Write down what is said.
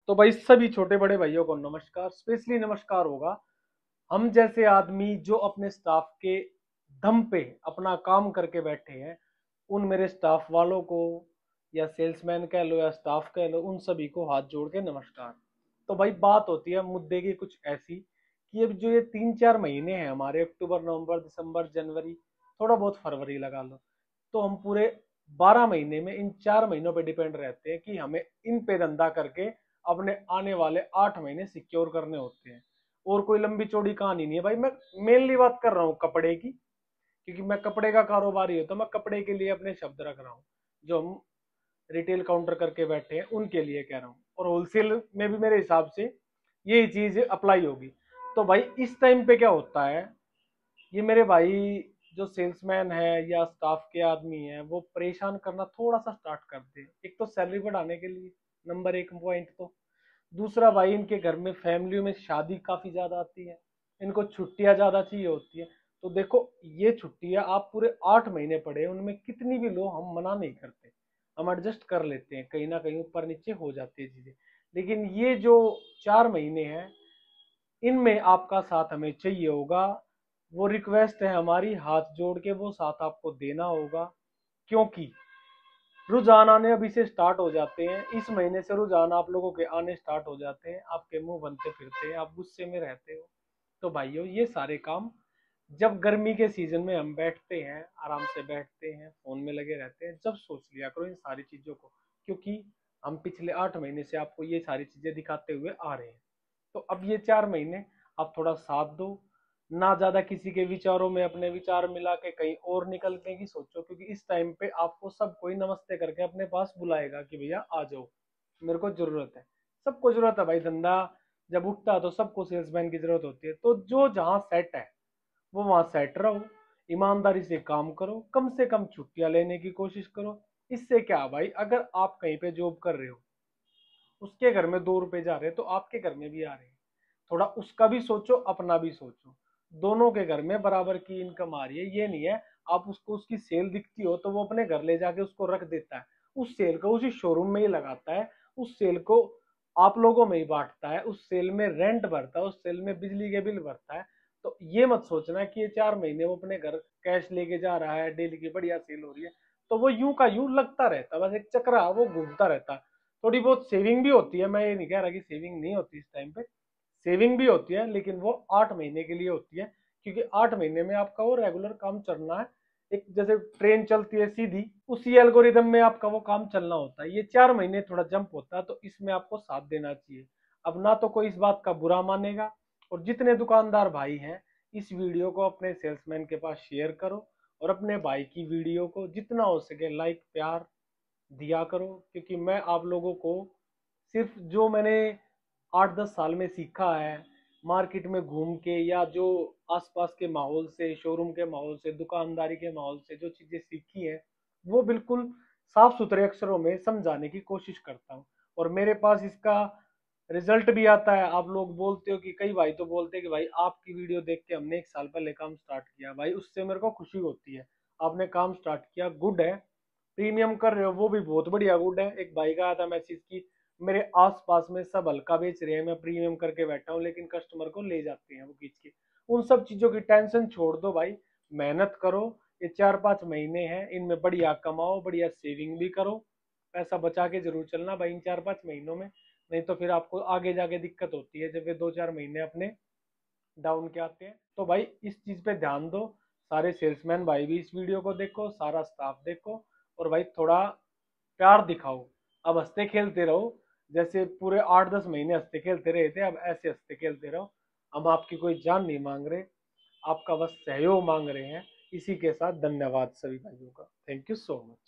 तो भाई सभी छोटे बड़े भाइयों को नमस्कार। स्पेशली नमस्कार होगा हम जैसे आदमी जो अपने स्टाफ के दम पे अपना काम करके बैठे हैं, उन मेरे स्टाफ वालों को या सेल्समैन कह लो या स्टाफ कह लो, उन सभी को हाथ जोड़ के नमस्कार। तो भाई बात होती है मुद्दे की कुछ ऐसी कि अब जो ये 3-4 महीने हैं हमारे, अक्टूबर नवंबर दिसंबर जनवरी, थोड़ा बहुत फरवरी लगा लो, तो हम पूरे 12 महीने में इन 4 महीनों पे डिपेंड रहते हैं कि हमें इन पे धंधा करके अपने आने वाले 8 महीने सिक्योर करने होते हैं। और कोई लंबी चौड़ी कहानी नहीं है भाई। मैं मेनली बात कर रहा हूँ कपड़े की, क्योंकि मैं कपड़े का कारोबारी हूँ, तो मैं कपड़े के लिए अपने शब्द रख रहा हूँ। जो हम रिटेल काउंटर करके बैठे हैं उनके लिए कह रहा हूँ, और होलसेल में भी मेरे हिसाब से यही चीज अप्लाई होगी। तो भाई इस टाइम पे क्या होता है, ये मेरे भाई जो सेल्समैन है या स्टाफ के आदमी है, वो परेशान करना थोड़ा सा स्टार्ट करते हैं। एक तो सैलरी बढ़ाने के लिए, नंबर एक पॉइंट। तो दूसरा भाई, इनके घर में फैमिली में शादी काफी ज्यादा आती है, इनको छुट्टियां ज्यादा चाहिए होती है। तो देखो, ये छुट्टियां आप पूरे 8 महीने पड़े, उनमें कितनी भी लो हम मना नहीं करते, हम एडजस्ट कर लेते हैं, कहीं ना कहीं ऊपर नीचे हो जाती है चीजें। लेकिन ये जो 4 महीने हैं, इनमें आपका साथ हमें चाहिए होगा। वो रिक्वेस्ट है हमारी, हाथ जोड़ के वो साथ आपको देना होगा। क्योंकि रुझान आने अभी से स्टार्ट हो जाते हैं, इस महीने से रुझान आप लोगों के आने स्टार्ट हो जाते हैं, आपके मुंह बनते फिरते हैं, आप गुस्से में रहते हो। तो भाइयों, ये सारे काम जब गर्मी के सीजन में हम बैठते हैं, आराम से बैठते हैं, फोन में लगे रहते हैं, जब सोच लिया करो इन सारी चीजों को। क्योंकि हम पिछले 8 महीने से आपको ये सारी चीजें दिखाते हुए आ रहे हैं। तो अब ये 4 महीने आप थोड़ा साथ दो, ना ज्यादा किसी के विचारों में अपने विचार मिला के कहीं और निकलने की सोचो। क्योंकि इस टाइम पे आपको सब कोई नमस्ते करके अपने पास बुलाएगा कि भैया आ जाओ, मेरे को जरूरत है। सबको जरूरत है भाई, धंधा जब उठता है तो सबको सेल्समैन की जरूरत होती है। तो जो जहां सेट है वो वहां सेट रहो, ईमानदारी से काम करो, कम से कम छुट्टियां लेने की कोशिश करो। इससे क्या भाई, अगर आप कहीं पे जॉब कर रहे हो, उसके घर में 2 रुपए जा रहे हैं तो आपके घर में भी आ रहे हैं। थोड़ा उसका भी सोचो, अपना भी सोचो। दोनों के घर में बराबर की इनकम आ रही है। ये नहीं है आप उसको उसकी सेल दिखती हो तो वो अपने घर ले जाके उसको रख देता है, उस सेल को उसी शोरूम में ही लगाता है, उस सेल को आप लोगों में ही बांटता है, उस सेल में रेंट भरता है, उस सेल में बिजली के बिल भरता है। तो ये मत सोचना कि ये 4 महीने वो अपने घर कैश लेके जा रहा है, डेली की बढ़िया सेल हो रही है। तो वो यूं का यूं लगता रहता है, बस एक चक्रा वो घूमता रहता है। थोड़ी बहुत सेविंग भी होती है, मैं ये नहीं कह रहा कि सेविंग नहीं होती, इस टाइम पे सेविंग भी होती है, लेकिन वो 8 महीने के लिए होती है। क्योंकि 8 महीने में आपका वो रेगुलर काम चलना है। एक जैसे ट्रेन चलती है सीधी, उसी एल्गोरिदम में आपका वो काम चलना होता है। ये 4 महीने थोड़ा जंप होता है, तो इसमें आपको साथ देना चाहिए। अब ना तो कोई इस बात का बुरा मानेगा। और जितने दुकानदार भाई हैं, इस वीडियो को अपने सेल्समैन के पास शेयर करो, और अपने भाई की वीडियो को जितना हो सके लाइक प्यार दिया करो। क्योंकि मैं आप लोगों को सिर्फ जो मैंने 8-10 साल में सीखा है, मार्केट में घूम के या जो आसपास के माहौल से, शोरूम के माहौल से, दुकानदारी के माहौल से जो चीजें सीखी हैं, वो बिल्कुल साफ सुथरे अक्षरों में समझाने की कोशिश करता हूँ। और मेरे पास इसका रिजल्ट भी आता है। आप लोग बोलते हो कि कई भाई तो बोलते हैं कि भाई आपकी वीडियो देख के हमने 1 साल पहले काम स्टार्ट किया, भाई उससे मेरे को खुशी होती है। आपने काम स्टार्ट किया, गुड है। प्रीमियम कर रहे हो, वो भी बहुत बढ़िया, गुड है। एक भाई का आया था मैसेज की मेरे आसपास में सब हल्का बेच रहे हैं, मैं प्रीमियम करके बैठा हूँ, लेकिन कस्टमर को ले जाते हैं वो खींच के। उन सब चीजों की टेंशन छोड़ दो भाई, मेहनत करो। ये 4-5 महीने हैं, इनमें बढ़िया कमाओ, बढ़िया सेविंग भी करो, पैसा बचा के जरूर चलना भाई इन 4-5 महीनों में। नहीं तो फिर आपको आगे जाके दिक्कत होती है, जब ये 2-4 महीने अपने डाउन के आते हैं। तो भाई इस चीज पे ध्यान दो। सारे सेल्समैन भाई भी इस वीडियो को देखो, सारा स्टाफ देखो, और भाई थोड़ा प्यार दिखाओ। अब हंसते खेलते रहो, जैसे पूरे 8-10 महीने हंसते खेलते रहे थे, अब ऐसे हंसते खेलते रहो। हम आपकी कोई जान नहीं मांग रहे, आपका बस सहयोग मांग रहे हैं। इसी के साथ धन्यवाद सभी भाइयों का। Thank you so much.